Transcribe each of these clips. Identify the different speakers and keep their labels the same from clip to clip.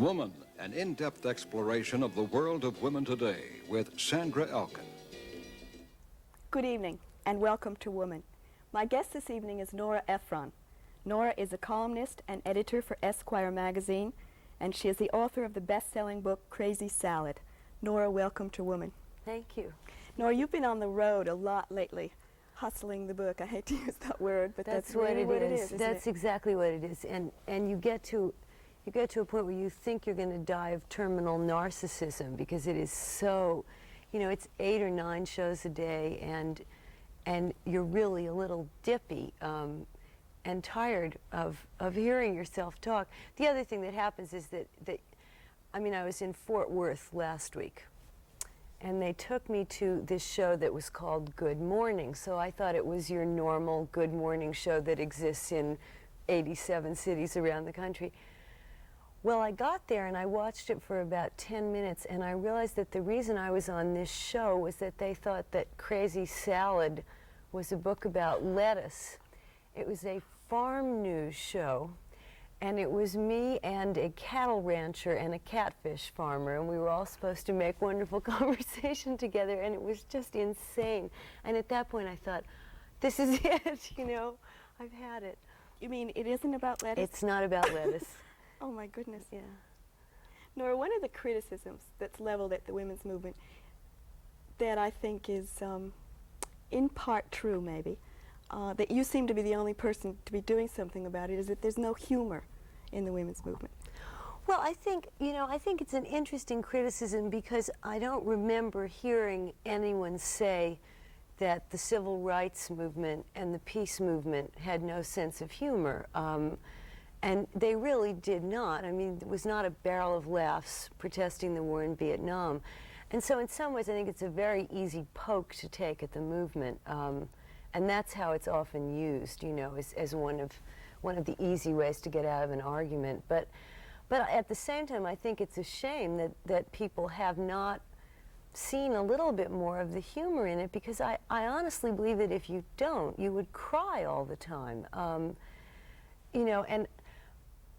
Speaker 1: Woman, an in-depth exploration of the world of women today with Sandra Elkin.
Speaker 2: Good evening and welcome to Woman. My guest this evening is Nora Ephron. Nora is a columnist and editor for Esquire magazine, and she is the author of the best-selling book Crazy Salad. Nora, welcome to Woman.
Speaker 3: Thank you.
Speaker 2: Nora, you've been on the road a lot lately, hustling the book. I hate to use that word, but that's really what it is.
Speaker 3: That's exactly what it is. And you get to a point where you think you're going to die of terminal narcissism because it is so, it's 8 or 9 shows a day, and you're really a little dippy and tired of hearing yourself talk. The other thing that happens is that I was in Fort Worth last week, and they took me to this show that was called Good Morning. So I thought it was your normal Good Morning show that exists in 87 cities around the country. Well, I got there and I watched it for about 10 minutes, and I realized that the reason I was on this show was that they thought that Crazy Salad was a book about lettuce. It was a farm news show, and it was me and a cattle rancher and a catfish farmer, and we were all supposed to make wonderful conversation together, and it was just insane. And at that point I thought, this is it, I've had it.
Speaker 2: You mean it isn't about lettuce?
Speaker 3: It's not about lettuce.
Speaker 2: Oh my goodness.
Speaker 3: Yeah.
Speaker 2: Nora, one of the criticisms that's leveled at the women's movement that I think is in part true maybe, that you seem to be the only person to be doing something about it, is that there's no humor in the women's movement.
Speaker 3: Well, I think it's an interesting criticism because I don't remember hearing anyone say that the civil rights movement and the peace movement had no sense of humor. And they really did not. I mean, it was not a barrel of laughs protesting the war in Vietnam. And so in some ways, I think it's a very easy poke to take at the movement. And that's how it's often used, as one of the easy ways to get out of an argument. But at the same time, I think it's a shame that people have not seen a little bit more of the humor in it, because I honestly believe that if you don't, you would cry all the time. And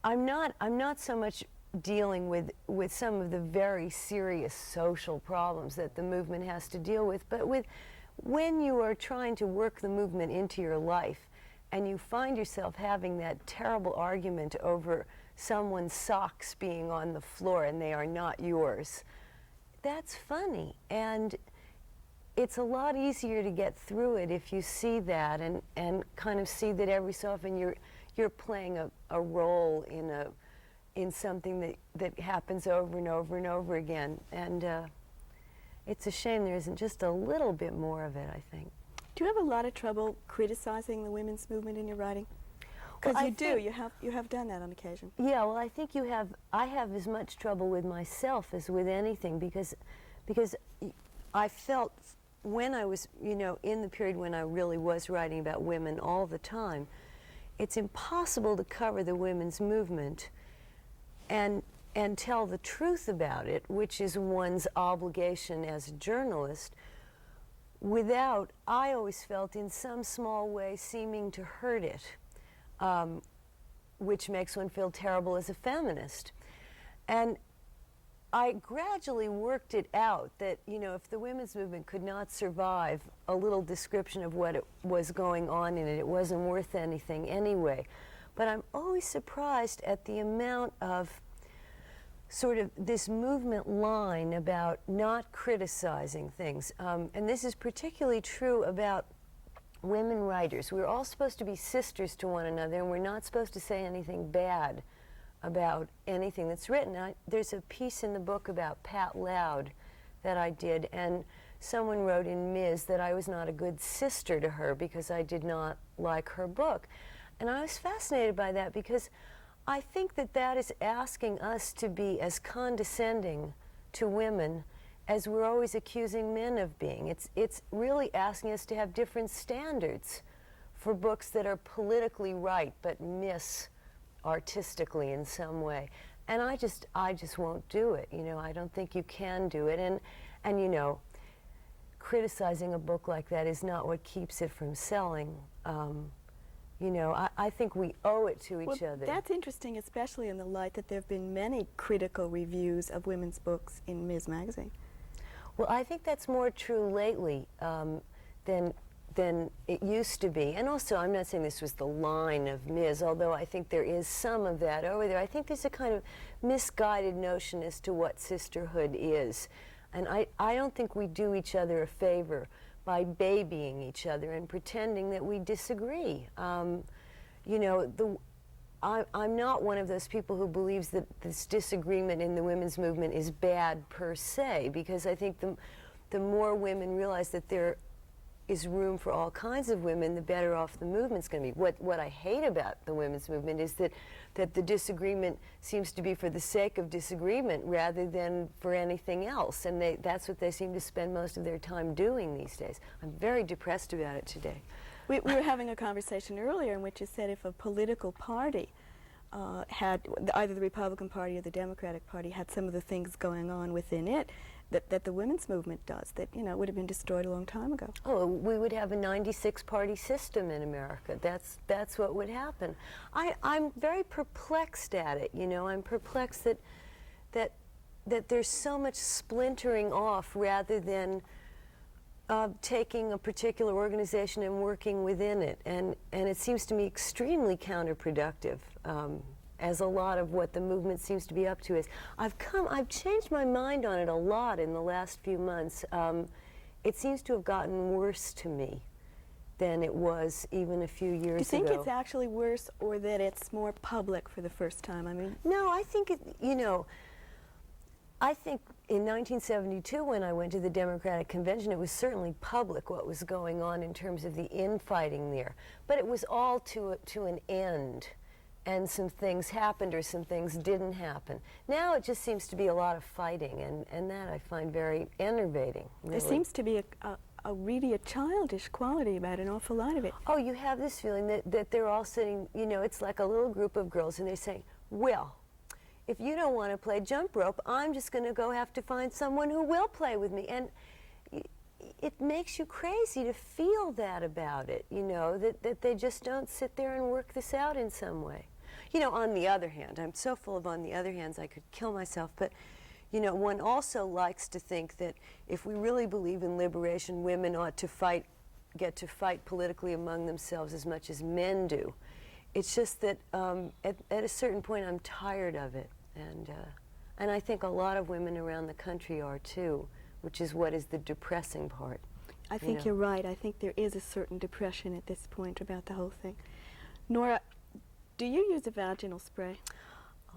Speaker 3: I'm not so much dealing with some of the very serious social problems that the movement has to deal with, but when you are trying to work the movement into your life and you find yourself having that terrible argument over someone's socks being on the floor and they are not yours, that's funny. And it's a lot easier to get through it if you see that and kind of see that every so often you're playing a role in something that happens over and over and over again. And it's a shame there isn't just a little bit more of it, I think.
Speaker 2: Do you have a lot of trouble criticizing the women's movement in your writing? Because you have done that on occasion.
Speaker 3: Yeah, well, I think I have as much trouble with myself as with anything, because I felt when I was, in the period when I really was writing about women all the time, it's impossible to cover the women's movement and tell the truth about it, which is one's obligation as a journalist, without, I always felt, in some small way seeming to hurt it, which makes one feel terrible as a feminist. And I gradually worked it out that, if the women's movement could not survive a little description of what it was going on in it, it wasn't worth anything anyway. But I'm always surprised at the amount of sort of this movement line about not criticizing things. And this is particularly true about women writers. We're all supposed to be sisters to one another, and we're not supposed to say anything bad about anything that's written. There's a piece in the book about Pat Loud that I did, and someone wrote in Ms. that I was not a good sister to her because I did not like her book. And I was fascinated by that, because I think that is asking us to be as condescending to women as we're always accusing men of being. It's really asking us to have different standards for books that are politically right but miss artistically in some way. And I just won't do it. I don't think you can do it. And criticizing a book like that is not what keeps it from selling. You know, I think we owe it to each
Speaker 2: Well,
Speaker 3: other.
Speaker 2: that's interesting, especially in the light that there have been many critical reviews of women's books in Ms. Magazine.
Speaker 3: Well, I think that's more true lately than it used to be. And also, I'm not saying this was the line of Ms., although I think there is some of that over there. I think there's a kind of misguided notion as to what sisterhood is. And I don't think we do each other a favor by babying each other and pretending that we disagree. You know, I'm not one of those people who believes that this disagreement in the women's movement is bad per se, because I think the more women realize that there is room for all kinds of women, the better off the movement's going to be. What I hate about the women's movement is that the disagreement seems to be for the sake of disagreement rather than for anything else, and that's what they seem to spend most of their time doing these days. I'm very depressed about it today.
Speaker 2: We were having a conversation earlier in which you said if a political party had, either the Republican Party or the Democratic Party had some of the things going on within it that the women's movement does, that, you know, would have been destroyed a long time ago.
Speaker 3: Oh, we would have a 96-party system in America. That's what would happen. I'm very perplexed at it, you know. I'm perplexed that there's so much splintering off rather than taking a particular organization and working within it. And it seems to me extremely counterproductive, as a lot of what the movement seems to be up to is. I've changed my mind on it a lot in the last few months. It seems to have gotten worse to me than it was even a few years ago.
Speaker 2: Do you think it's actually worse, or that it's more public for the first time? I mean,
Speaker 3: no, I think you know, I think in 1972 when I went to the Democratic Convention, it was certainly public what was going on in terms of the infighting there. But it was all to an end. And some things happened or some things didn't happen. Now it just seems to be a lot of fighting, and that I find very enervating, really.
Speaker 2: there seems to be a really a childish quality about an awful lot of it.
Speaker 3: Oh, you have this feeling that they're all sitting, you know, it's like a little group of girls, and they're saying, well, if you don't want to play jump rope, I'm just going to go have to find someone who will play with me. And it makes you crazy to feel that about it, you know, that they just don't sit there and work this out in some way. You know, on the other hand, I'm so full of on the other hands I could kill myself, but, you know, one also likes to think that if we really believe in liberation, women ought to get to fight politically among themselves as much as men do. It's just that at a certain point I'm tired of it, and I think a lot of women around the country are too, which is what is the depressing part.
Speaker 2: I think you're right. I think there is a certain depression at this point about the whole thing. Nora, do you use a vaginal spray?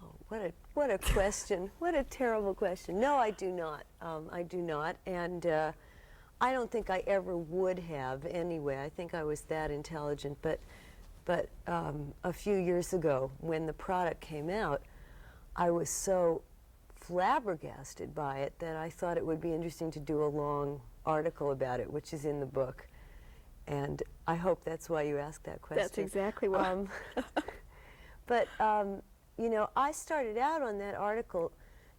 Speaker 3: Oh, what a question. What a terrible question. No, I do not. I do not, and I don't think I ever would have anyway. I think I was that intelligent, but a few years ago when the product came out, I was so flabbergasted by it that I thought it would be interesting to do a long article about it, which is in the book. And I hope that's why you asked that question.
Speaker 2: That's exactly why.
Speaker 3: But, you know, I started out on that article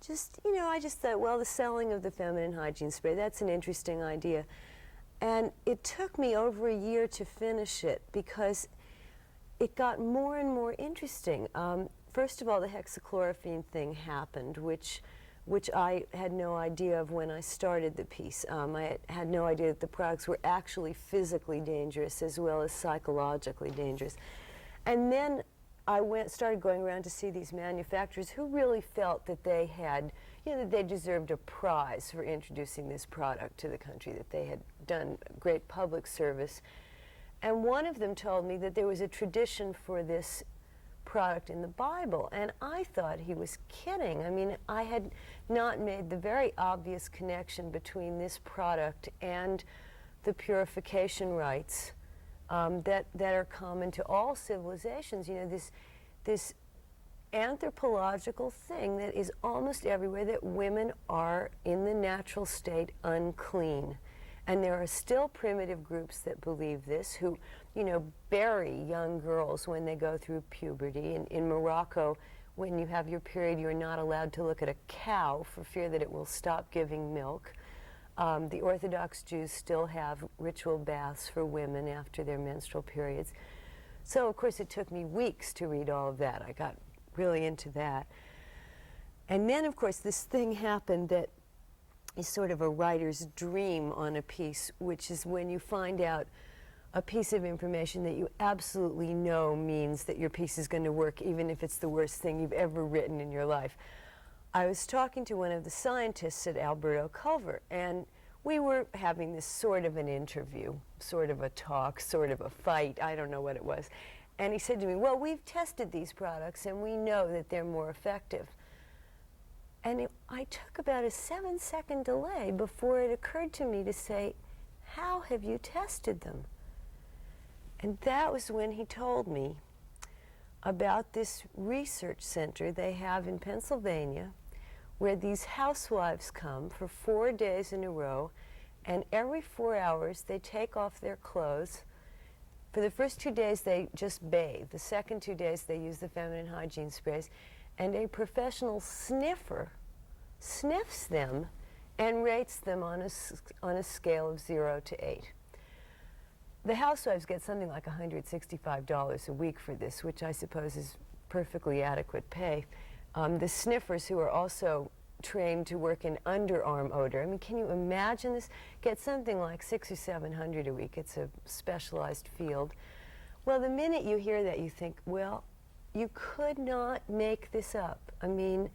Speaker 3: just, you know, I just thought, well, the selling of the feminine hygiene spray, that's an interesting idea. And it took me over a year to finish it because it got more and more interesting. First of all, the hexachlorophene thing happened, which I had no idea of when I started the piece. I had no idea that the products were actually physically dangerous as well as psychologically dangerous. And then I started going around to see these manufacturers who really felt that they had, you know, that they deserved a prize for introducing this product to the country, that they had done great public service. And one of them told me that there was a tradition for this product in the Bible, and I thought he was kidding. I mean, I had not made the very obvious connection between this product and the purification rites that are common to all civilizations. You know, this anthropological thing that is almost everywhere, that women are in the natural state unclean. And there are still primitive groups that believe this, who, you know, bury young girls when they go through puberty. In Morocco, when you have your period, you're not allowed to look at a cow for fear that it will stop giving milk. The Orthodox Jews still have ritual baths for women after their menstrual periods. So, of course, it took me weeks to read all of that. I got really into that. And then, of course, this thing happened that is sort of a writer's dream on a piece, which is when you find out a piece of information that you absolutely know means that your piece is going to work, even if it's the worst thing you've ever written in your life. I was talking to one of the scientists at Alberto Culver, and we were having this sort of an interview, sort of a talk, sort of a fight, I don't know what it was. And he said to me, well, we've tested these products and we know that they're more effective. And I took about a 7-second delay before it occurred to me to say, how have you tested them? And that was when he told me about this research center they have in Pennsylvania, where these housewives come for 4 days in a row, and every 4 hours they take off their clothes. For the first 2 days they just bathe. The second 2 days they use the feminine hygiene sprays, and a professional sniffer sniffs them and rates them on a scale of 0 to 8. The housewives get something like $165 a week for this, which I suppose is perfectly adequate pay. The sniffers, who are also trained to work in underarm odor, I mean, can you imagine this? Get something like $600 or $700 a week. It's a specialized field. Well, the minute you hear that, you think, well, you could not make this up. I mean,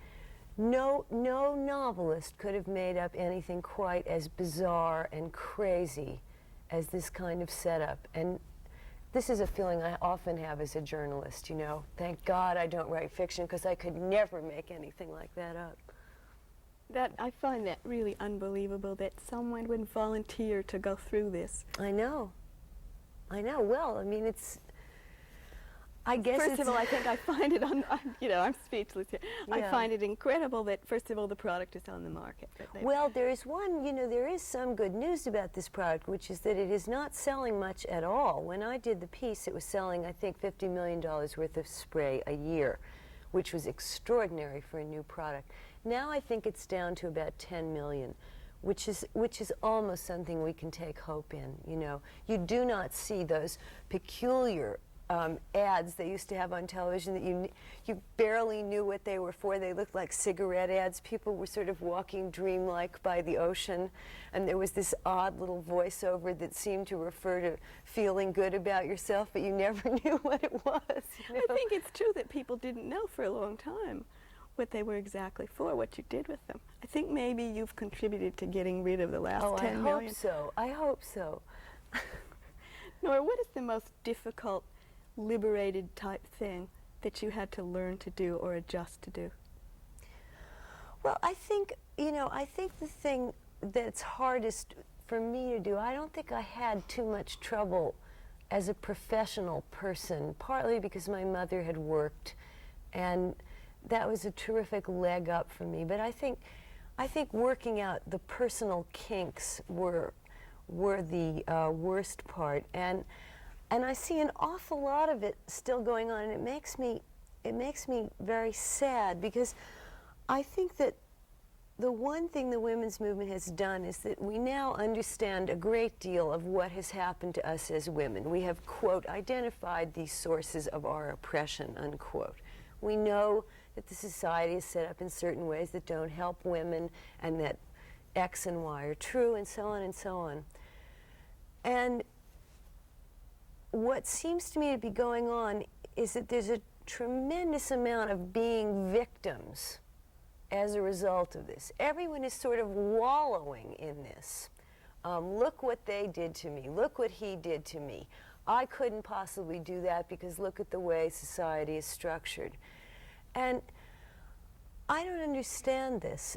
Speaker 3: no novelist could have made up anything quite as bizarre and crazy as this kind of setup. And this is a feeling I often have as a journalist, you know. Thank God I don't write fiction, because I could never make anything like that up.
Speaker 2: I find that really unbelievable that someone would volunteer to go through this.
Speaker 3: I know. Well, I mean, I guess
Speaker 2: First of all, I think I find it, I'm speechless here.
Speaker 3: Yeah.
Speaker 2: I find it incredible that, first of all, the product is on the market.
Speaker 3: Well, there is there is some good news about this product, which is that it is not selling much at all. When I did the piece, it was selling, I think, $50 million worth of spray a year, which was extraordinary for a new product. Now I think it's down to about 10 million, which is almost something we can take hope in, you know. You do not see those peculiar ads they used to have on television that you barely knew what they were for. They looked like cigarette ads. People were sort of walking dreamlike by the ocean, and there was this odd little voiceover that seemed to refer to feeling good about yourself, but you never knew what it was. You know?
Speaker 2: I think it's true that people didn't know for a long time what they were exactly for, what you did with them. I think maybe you've contributed to getting rid of the last 10 million.
Speaker 3: I hope so. I hope so.
Speaker 2: Nora, what is the most difficult, liberated type thing that you had to learn to do or adjust to do?
Speaker 3: Well, I think the thing that's hardest for me to do, I don't think I had too much trouble as a professional person, partly because my mother had worked, and that was a terrific leg up for me. But I think working out the personal kinks were the worst part, and I see an awful lot of it still going on, and it makes me very sad, because I think that the one thing the women's movement has done is that we now understand a great deal of what has happened to us as women. We have, quote, identified these sources of our oppression, unquote. We know that the society is set up in certain ways that don't help women, and that X and Y are true, and so on and so on. And what seems to me to be going on is that there's a tremendous amount of being victims as a result of this. Everyone is sort of wallowing in this. Look what they did to me. Look what he did to me. I couldn't possibly do that because look at the way society is structured. And I don't understand this.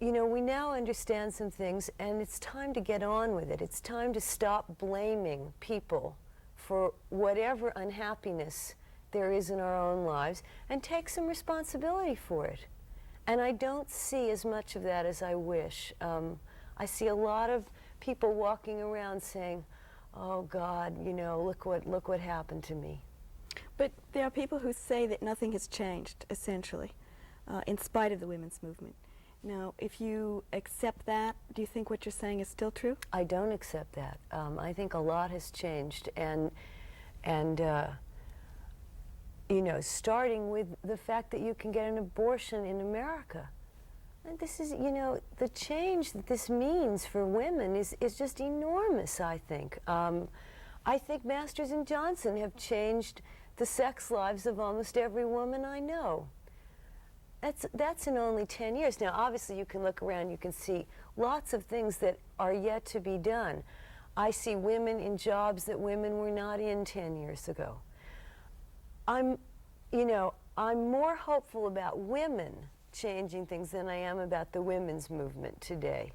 Speaker 3: We now understand some things, and it's time to get on with it. It's time to stop blaming people for whatever unhappiness there is in our own lives and take some responsibility for it. And I don't see as much of that as I wish. I see a lot of people walking around saying, oh God, look what happened to me.
Speaker 2: But there are people who say that nothing has changed, essentially, in spite of the women's movement. Now, if you accept that, do you think what you're saying is still true?
Speaker 3: I don't accept that. I think a lot has changed, and And you know, starting with the fact that you can get an abortion in America. And this is, you know, the change that this means for women is just enormous, I think. I think Masters and Johnson have changed the sex lives of almost every woman I know. That's in only 10 years. Now, obviously, you can look around, you can see lots of things that are yet to be done. I see women in jobs that women were not in 10 years ago. I'm more hopeful about women changing things than I am about the women's movement today.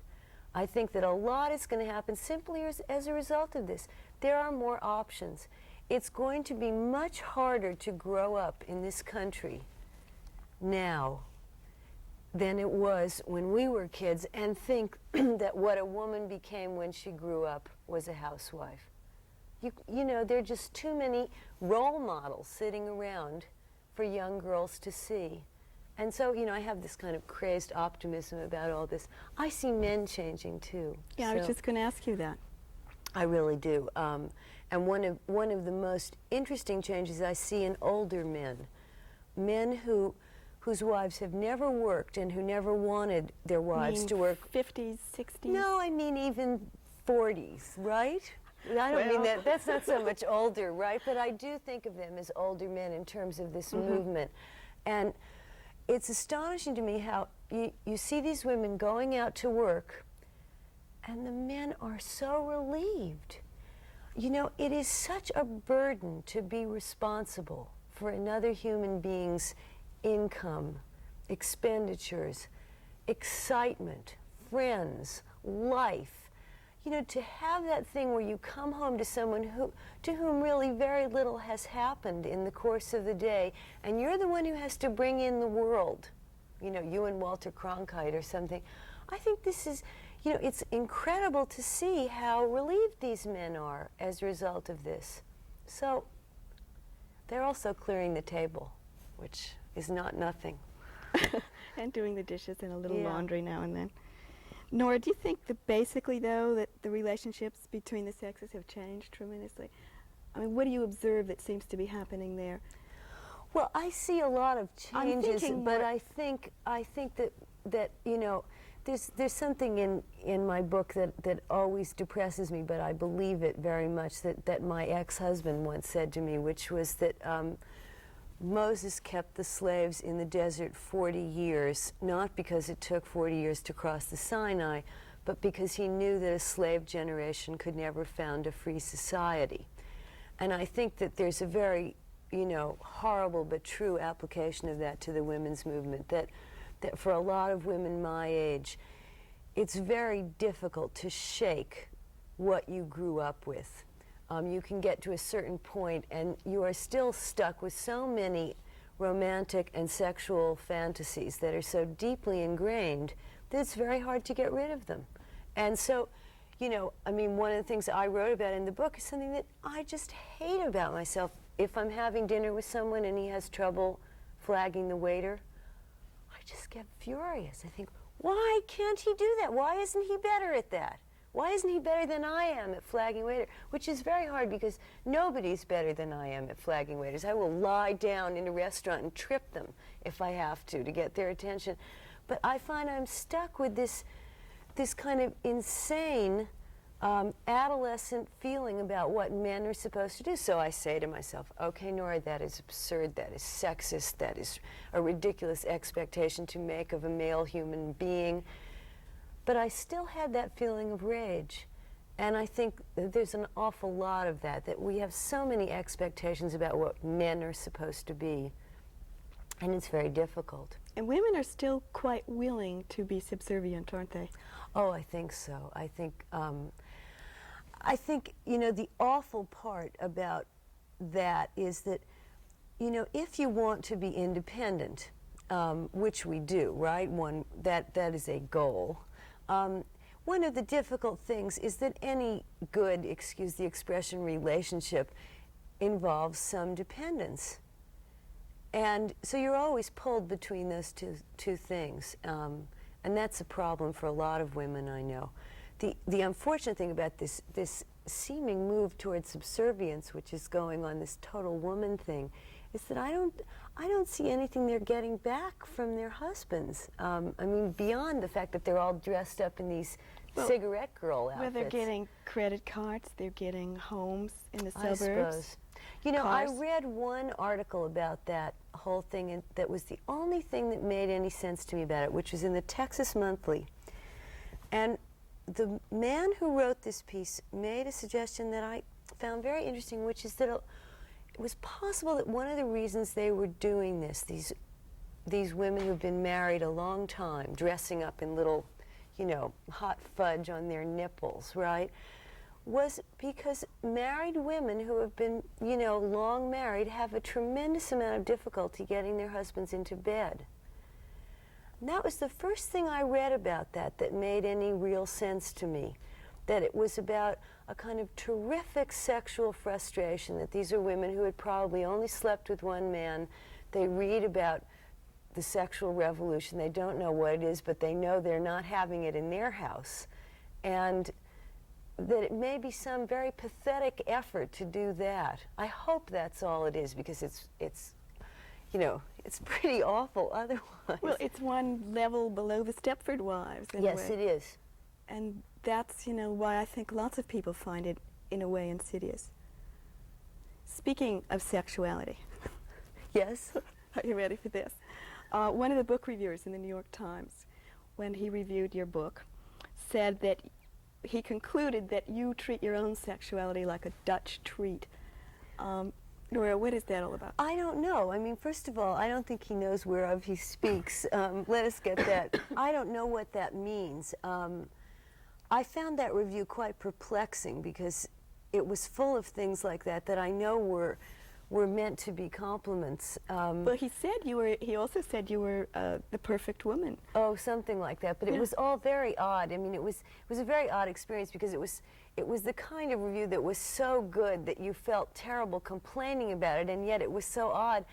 Speaker 3: I think that a lot is going to happen simply as a result of this. There are more options. It's going to be much harder to grow up in this country now than it was when we were kids and think that what a woman became when she grew up was a housewife. You know, there are just too many role models sitting around for young girls to see. And so, you know, I have this kind of crazed optimism about all this. I see men changing too.
Speaker 2: Yeah, I was just going to ask you that.
Speaker 3: I really do. And one of the most interesting changes I see in older men whose wives have never worked and who never wanted their wives to work.
Speaker 2: 50s, 60s?
Speaker 3: No, I mean even 40s, right? I don't mean that, that's not so much older, right? But I do think of them as older men in terms of this movement. And it's astonishing to me how you see these women going out to work and the men are so relieved. You know, it is such a burden to be responsible for another human being's income, expenditures, excitement, friends, life. You know, to have that thing where you come home to someone to whom really very little has happened in the course of the day, and you're the one who has to bring in the world, you know, you and Walter Cronkite or something. I think this is, you know, it's incredible to see how relieved these men are as a result of this. So they're also clearing the table, which is not nothing.
Speaker 2: And doing the dishes and a little laundry now and then. Nora, do you think that basically, though, that the relationships between the sexes have changed tremendously? I mean, what do you observe that seems to be happening there?
Speaker 3: Well, I see a lot of changes, but I think that you know, there's something in my book that always depresses me, but I believe it very much, that my ex-husband once said to me, which was that Moses kept the slaves in the desert 40 years, not because it took 40 years to cross the Sinai, but because he knew that a slave generation could never found a free society. And I think that there's a very, you know, horrible but true application of that to the women's movement, that for a lot of women my age, it's very difficult to shake what you grew up with. You can get to a certain point and you are still stuck with so many romantic and sexual fantasies that are so deeply ingrained that it's very hard to get rid of them. And so, you know, I mean, one of the things I wrote about in the book is something that I just hate about myself. If I'm having dinner with someone and he has trouble flagging the waiter, I just get furious. I think, why can't he do that? Why isn't he better at that? Why isn't he better than I am at flagging waiter? Which is very hard because nobody's better than I am at flagging waiters. I will lie down in a restaurant and trip them if I have to get their attention. But I find I'm stuck with this kind of insane adolescent feeling about what men are supposed to do. So I say to myself, okay, Nora, that is absurd, that is sexist, that is a ridiculous expectation to make of a male human being. But I still had that feeling of rage. And I think that there's an awful lot of that we have so many expectations about what men are supposed to be. And it's very difficult.
Speaker 2: And women are still quite willing to be subservient, aren't they?
Speaker 3: Oh, I think so. I think, you know, the awful part about that is that, you know, if you want to be independent, which we do, right? That is a goal. One of the difficult things is that any good, excuse the expression, relationship involves some dependence. And so you're always pulled between those two things. And that's a problem for a lot of women I know. The unfortunate thing about this seeming move towards subservience, which is going on, this total woman thing, is that I don't see anything they're getting back from their husbands. I mean, beyond the fact that they're all dressed up in these cigarette girl outfits.
Speaker 2: Well, they're getting credit cards, they're getting homes in the suburbs.
Speaker 3: I suppose. You know,
Speaker 2: cars.
Speaker 3: I read one article about that whole thing, and that was the only thing that made any sense to me about it, which was in the Texas Monthly. And the man who wrote this piece made a suggestion that I found very interesting, which is that it was possible that one of the reasons they were doing this, these women who've been married a long time, dressing up in little, you know, hot fudge on their nipples, right, was because married women who have been, you know, long married have a tremendous amount of difficulty getting their husbands into bed. And that was the first thing I read about that made any real sense to me, that it was about a kind of terrific sexual frustration, that these are women who had probably only slept with one man. They read about the sexual revolution. They don't know what it is, but they know they're not having it in their house. And that it may be some very pathetic effort to do that. I hope that's all it is, because it's you know, it's pretty awful otherwise.
Speaker 2: Well, it's one level below the Stepford Wives, in a
Speaker 3: Yes,
Speaker 2: way.
Speaker 3: it is.
Speaker 2: And that's, you know, why I think lots of people find it, in a way, insidious. Speaking of sexuality.
Speaker 3: Yes?
Speaker 2: Are you ready for this? One of the book reviewers in the New York Times, when he reviewed your book, said that he concluded that you treat your own sexuality like a Dutch treat. Nora, what is that all about?
Speaker 3: I don't know. I mean, first of all, I don't think he knows whereof he speaks. Let us get that. I don't know what that means. I found that review quite perplexing, because it was full of things like that I know were meant to be compliments.
Speaker 2: Well, he also said you were the perfect woman.
Speaker 3: Oh, something like that. But it was all very odd. I mean, it was a very odd experience, because it was the kind of review that was so good that you felt terrible complaining about it, and yet it was so odd.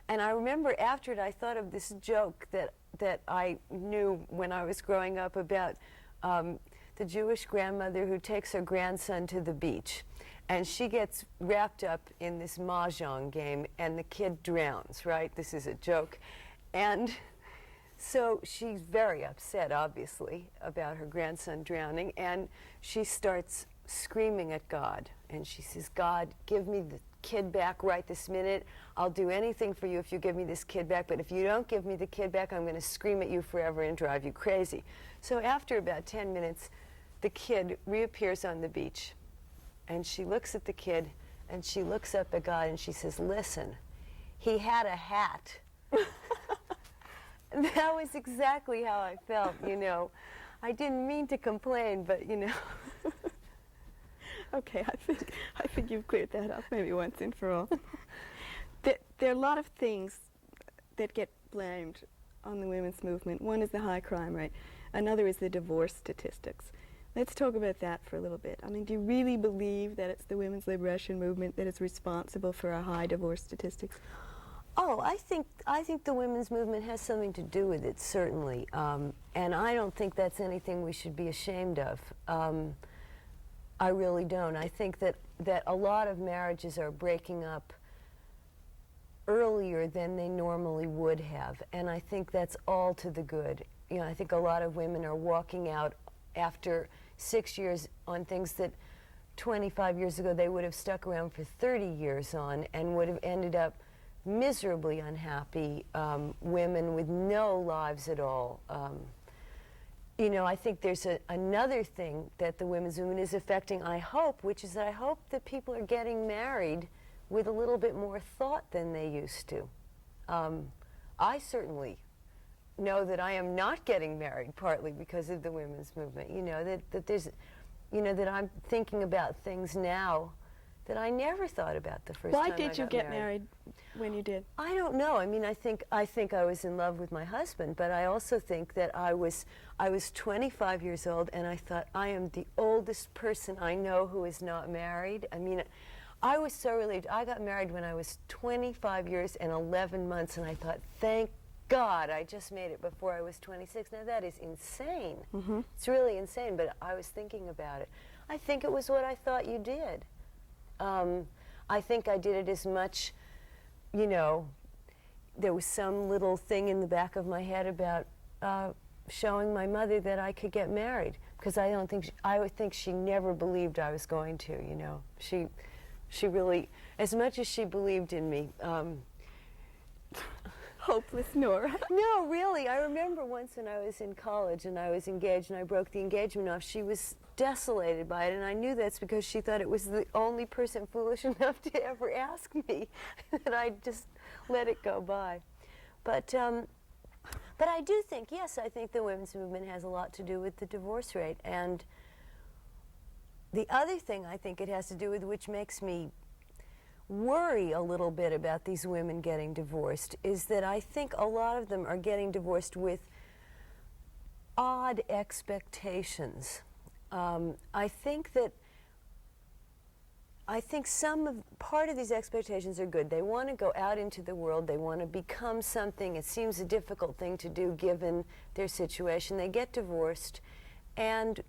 Speaker 3: And I remember after it, I thought of this joke that I knew when I was growing up about the Jewish grandmother who takes her grandson to the beach. And she gets wrapped up in this mahjong game, and the kid drowns, right? This is a joke. And so she's very upset, obviously, about her grandson drowning, and she starts screaming at God. And she says, "God, give me the kid back right this minute. I'll do anything for you if you give me this kid back, but if you don't give me the kid back, I'm going to scream at you forever and drive you crazy." So after about 10 minutes, the kid reappears on the beach. And she looks at the kid, and she looks up at God, and she says, "Listen, he had a hat." That was exactly how I felt, you know. I didn't mean to complain, but, you know.
Speaker 2: Okay, I think you've cleared that up maybe once and for all. There are a lot of things that get blamed on the women's movement. One is the high crime rate. Another is the divorce statistics. Let's talk about that for a little bit. I mean, do you really believe that it's the women's liberation movement that is responsible for our high divorce statistics?
Speaker 3: Oh, I think the women's movement has something to do with it, certainly. And I don't think that's anything we should be ashamed of. I really don't. I think that a lot of marriages are breaking up earlier than they normally would have. And I think that's all to the good. You know, I think a lot of women are walking out after 6 years on things that 25 years ago they would have stuck around for 30 years on, and would have ended up miserably unhappy women with no lives at all. You know, I think there's another thing that the women's movement is affecting, I hope, which is that I hope that people are getting married with a little bit more thought than they used to. I certainly know that I am not getting married partly because of the women's movement. You know, that there's, you know, that I'm thinking about things now that I never thought about the first time I got married.
Speaker 2: Why did you get married when you did?
Speaker 3: I don't know. I mean, I think I was in love with my husband, but I also think that I was 25 years old, and I thought, I am the oldest person I know who is not married. I mean, I was so relieved. I got married when I was 25 years and 11 months, and I thought, thank God, I just made it before I was 26. Now, that is insane. Mm-hmm. It's really insane, but I was thinking about it. I think it was what I thought you did. I think I did it as much, you know, there was some little thing in the back of my head about showing my mother that I could get married, because I would think she never believed I was going to, you know. She really, as much as she believed in me.
Speaker 2: Hopeless Nora.
Speaker 3: No, really. I remember once when I was in college and I was engaged and I broke the engagement off, she was desolated by it, and I knew that's because she thought it was the only person foolish enough to ever ask me, that I just let it go by. But I do think, yes, I think the women's movement has a lot to do with the divorce rate. And the other thing I think it has to do with, which makes me worry a little bit about these women getting divorced, is that I think a lot of them are getting divorced with odd expectations. I think part of these expectations are good. They want to go out into the world. They want to become something. It seems a difficult thing to do given their situation. They get divorced, and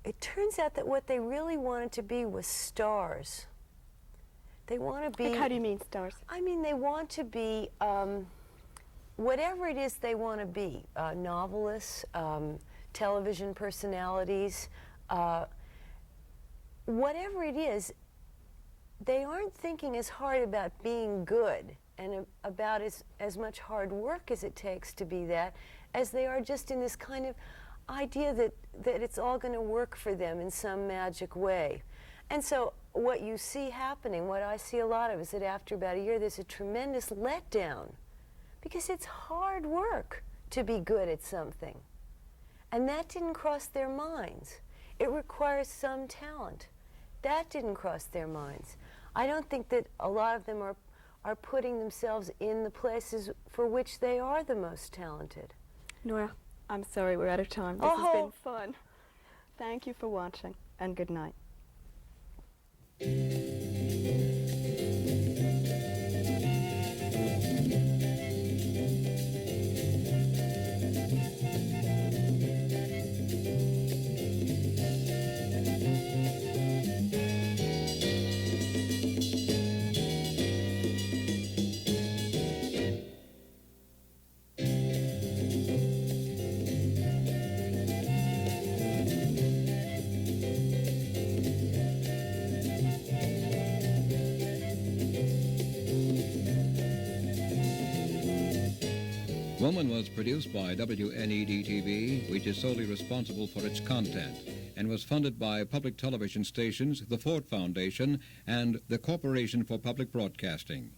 Speaker 3: it turns out that what they really wanted to be was stars. They want to be...
Speaker 2: Like, how do you mean stars?
Speaker 3: I mean, they want to be whatever it is they want to be. Novelists, television personalities, whatever it is, they aren't thinking as hard about being good and about as much hard work as it takes to be that, as they are just in this kind of idea that it's all going to work for them in some magic way. And so what you see happening, what I see a lot of, is that after about a year there's a tremendous letdown, because it's hard work to be good at something. And that didn't cross their minds. It requires some talent. That didn't cross their minds. I don't think that a lot of them are putting themselves in the places for which they are the most talented.
Speaker 2: Nora, I'm sorry we're out of time. This has been fun. Thank you for watching, and good night.
Speaker 1: Woman was produced by WNED-TV, which is solely responsible for its content, and was funded by public television stations, the Ford Foundation, and the Corporation for Public Broadcasting.